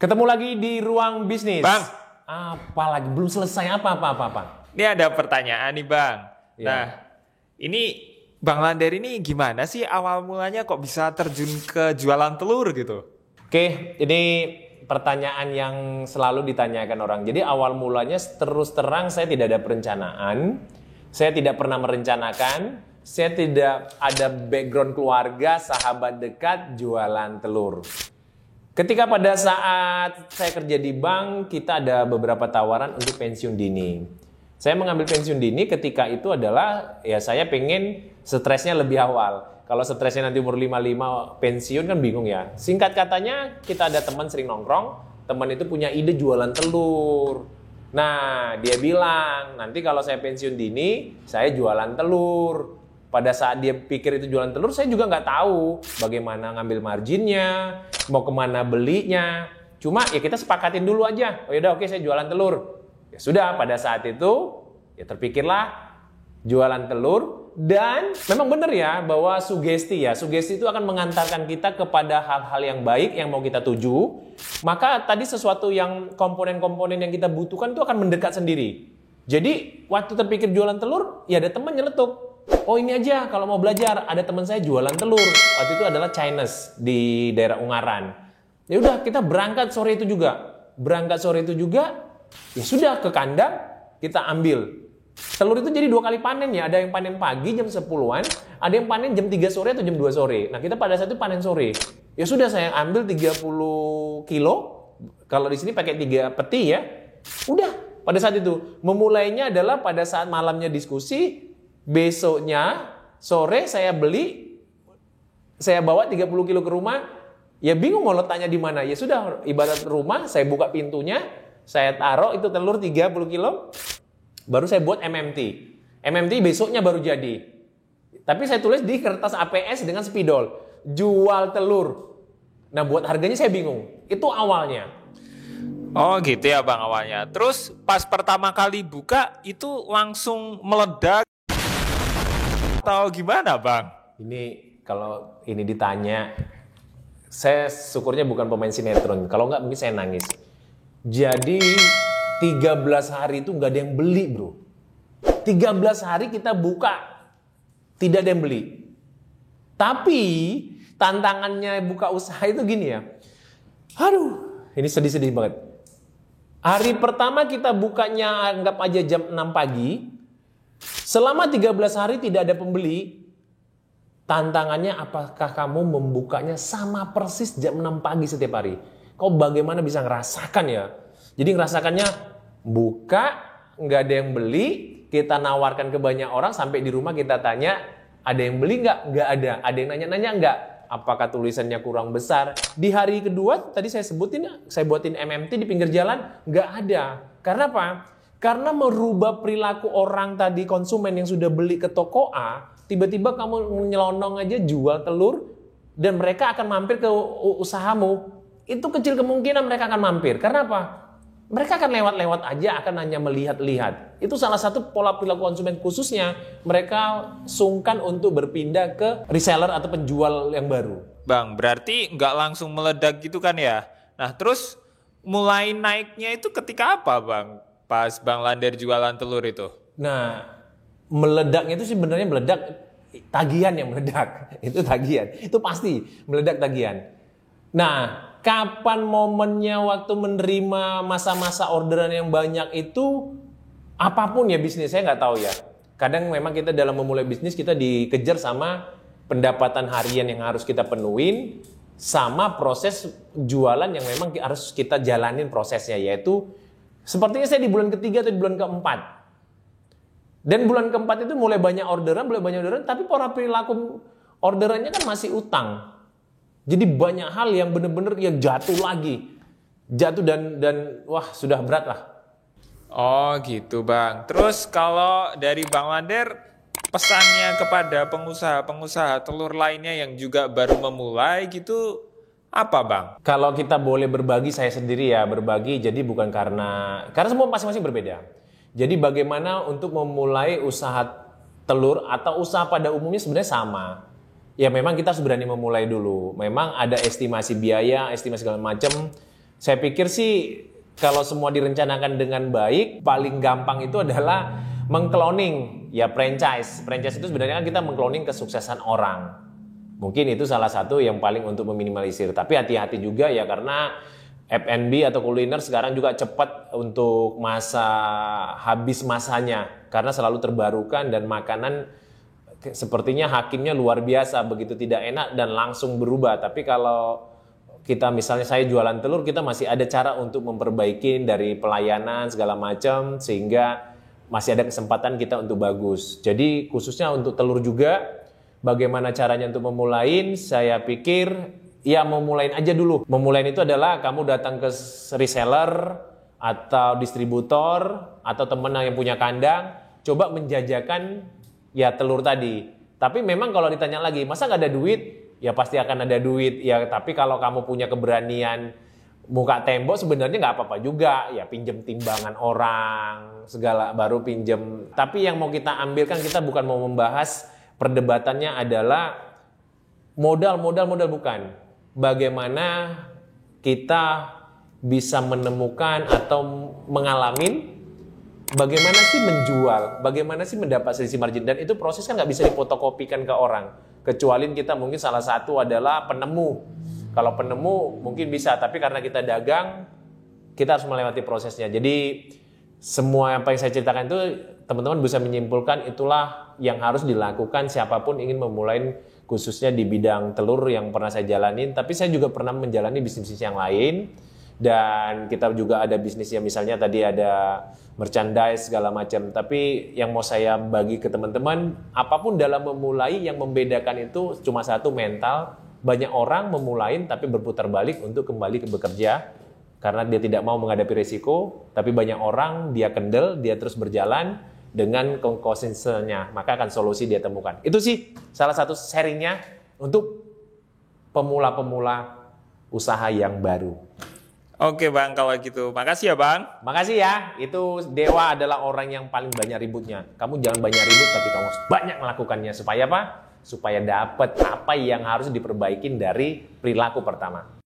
Ketemu lagi di ruang bisnis. Bang. Apalagi belum selesai apa. Ini ada pertanyaan nih Bang. Ya. Nah, ini Bang Lander ini gimana sih awal mulanya kok bisa terjun ke jualan telur gitu? Oke, ini pertanyaan yang selalu ditanyakan orang. Jadi awal mulanya terus terang saya tidak ada perencanaan. Saya tidak pernah merencanakan. Saya tidak ada background keluarga, sahabat dekat jualan telur. Ketika pada saat saya kerja di bank, kita ada beberapa tawaran untuk pensiun dini. Saya mengambil pensiun dini ketika itu adalah, ya saya pengen stresnya lebih awal. Kalau stresnya nanti umur 55 pensiun kan bingung ya. Singkat katanya, kita ada teman sering nongkrong, teman itu punya ide jualan telur. Nah, dia bilang, nanti kalau saya pensiun dini, saya jualan telur. Pada saat dia pikir itu jualan telur, saya juga nggak tahu bagaimana ngambil marginnya, mau kemana belinya. Cuma ya kita sepakatin dulu aja. Oh yaudah, oke, saya jualan telur. Ya sudah, pada saat itu ya terpikirlah jualan telur. Dan memang benar ya bahwa sugesti itu akan mengantarkan kita kepada hal-hal yang baik yang mau kita tuju. Maka tadi sesuatu yang komponen-komponen yang kita butuhkan itu akan mendekat sendiri. Jadi waktu terpikir jualan telur, ya ada teman nyeletuk. Oh ini aja kalau mau belajar, ada teman saya jualan telur. Waktu itu adalah Chinese di daerah Ungaran. Ya udah, kita berangkat sore itu juga. Ya sudah ke kandang kita ambil. Telur itu jadi 2 kali panen ya. Ada yang panen pagi jam 10-an, ada yang panen jam 3 sore atau jam 2 sore. Nah, kita pada saat itu panen sore. Ya sudah, saya ambil 30 kilo. Kalau di sini pakai 3 peti ya. Udah, pada saat itu memulainya adalah pada saat malamnya diskusi. Besoknya sore saya beli, saya bawa 30 kilo ke rumah, ya bingung mau letaknya di mana. Ya sudah, ibarat rumah, saya buka pintunya, saya taruh itu telur 30 kilo, baru saya buat MMT. MMT besoknya baru jadi. Tapi saya tulis di kertas APS dengan spidol, jual telur. Nah buat harganya saya bingung, itu awalnya. Oh gitu ya Bang awalnya. Terus pas pertama kali buka itu langsung meledak atau gimana Bang? Ini kalau ini ditanya, saya syukurnya bukan pemain sinetron. Kalau nggak mungkin saya nangis. Jadi 13 hari itu nggak ada yang beli bro. 13 hari kita buka, tidak ada yang beli. Tapi tantangannya buka usaha itu gini ya. Aduh, ini sedih-sedih banget. Hari pertama kita bukanya anggap aja jam 6 pagi. Selama 13 hari tidak ada pembeli, tantangannya apakah kamu membukanya sama persis jam 6 pagi setiap hari? Kau bagaimana bisa ngerasakan ya? Jadi ngerasakannya buka, nggak ada yang beli, kita nawarkan ke banyak orang, sampai di rumah kita tanya, ada yang beli nggak? Nggak ada. Ada yang nanya-nanya nggak? Apakah tulisannya kurang besar? Di hari kedua, tadi saya sebutin, saya buatin MMT di pinggir jalan, nggak ada. Karena apa? Karena merubah perilaku orang tadi, konsumen yang sudah beli ke toko A, tiba-tiba kamu nyelonong aja jual telur, dan mereka akan mampir ke usahamu. Itu kecil kemungkinan mereka akan mampir. Karena apa? Mereka akan lewat-lewat aja, akan hanya melihat-lihat. Itu salah satu pola perilaku konsumen, khususnya mereka sungkan untuk berpindah ke reseller atau penjual yang baru. Bang, berarti nggak langsung meledak gitu kan ya? Nah terus mulai naiknya itu ketika apa Bang? Pas Bang Lander jualan telur itu? Nah, meledaknya itu sebenarnya meledak tagihan yang meledak. Itu tagihan. Itu pasti meledak tagihan. Nah, kapan momennya waktu menerima masa-masa orderan yang banyak itu, apapun ya bisnis, saya nggak tahu ya. Kadang memang kita dalam memulai bisnis kita dikejar sama pendapatan harian yang harus kita penuhin, sama proses jualan yang memang harus kita jalanin prosesnya, yaitu sepertinya saya di bulan ketiga atau di bulan keempat. Dan bulan keempat itu mulai banyak orderan, tapi pola perilaku orderannya kan masih utang. Jadi banyak hal yang benar-benar yang jatuh lagi. Jatuh dan wah sudah berat lah. Oh gitu Bang. Terus kalau dari Bang Lander, pesannya kepada pengusaha-pengusaha telur lainnya yang juga baru memulai gitu, apa Bang? Kalau kita boleh berbagi, saya sendiri ya berbagi, jadi bukan karena semua masing-masing berbeda. Jadi bagaimana untuk memulai usaha telur atau usaha pada umumnya sebenarnya sama. Ya memang kita harus berani memulai dulu. Memang ada estimasi biaya, estimasi segala macam. Saya pikir sih kalau semua direncanakan dengan baik, paling gampang itu adalah mengcloning ya franchise. Franchise itu sebenarnya kan kita mengcloning kesuksesan orang. Mungkin itu salah satu yang paling untuk meminimalisir. Tapi hati-hati juga ya karena F&B atau kuliner sekarang juga cepat untuk masa habis masanya karena selalu terbarukan dan makanan sepertinya hakimnya luar biasa, begitu tidak enak dan langsung berubah. Tapi kalau kita misalnya saya jualan telur, kita masih ada cara untuk memperbaiki dari pelayanan segala macam sehingga masih ada kesempatan kita untuk bagus. Jadi khususnya untuk telur juga, bagaimana caranya untuk memulai? Saya pikir ya memulain aja dulu. Memulain itu adalah kamu datang ke reseller atau distributor atau teman yang punya kandang, coba menjajakan ya telur tadi. Tapi memang kalau ditanya lagi, masa nggak ada duit? Ya pasti akan ada duit. Ya tapi kalau kamu punya keberanian muka tembok sebenarnya nggak apa-apa juga. Ya pinjem timbangan orang, segala baru pinjem. Tapi yang mau kita ambilkan, kita bukan mau membahas perdebatannya adalah modal bukan. Bagaimana kita bisa menemukan atau mengalami bagaimana sih menjual, bagaimana sih mendapat selisih margin. Dan itu proses kan nggak bisa difotokopikan ke orang. Kecuali kita mungkin salah satu adalah penemu. Kalau penemu mungkin bisa, tapi karena kita dagang, kita harus melewati prosesnya. Jadi semua apa yang saya ceritakan itu teman-teman bisa menyimpulkan itulah yang harus dilakukan siapapun ingin memulai khususnya di bidang telur yang pernah saya jalanin. Tapi saya juga pernah menjalani bisnis yang lain. Dan kita juga ada bisnisnya, misalnya tadi ada merchandise segala macam. Tapi yang mau saya bagi ke teman-teman, apapun dalam memulai yang membedakan itu cuma satu, mental. Banyak orang memulai tapi berputar balik untuk kembali ke bekerja karena dia tidak mau menghadapi risiko. Tapi banyak orang dia kendel, dia terus berjalan dengan konsistensinya, maka akan solusi dia temukan. Itu sih salah satu sharingnya untuk pemula-pemula usaha yang baru. Oke Bang, kalau gitu. Makasih ya Bang. Makasih ya, itu Dewa adalah orang yang paling banyak ributnya. Kamu jangan banyak ribut, tapi kamu harus banyak melakukannya. Supaya apa? Supaya dapat apa yang harus diperbaikin dari perilaku pertama.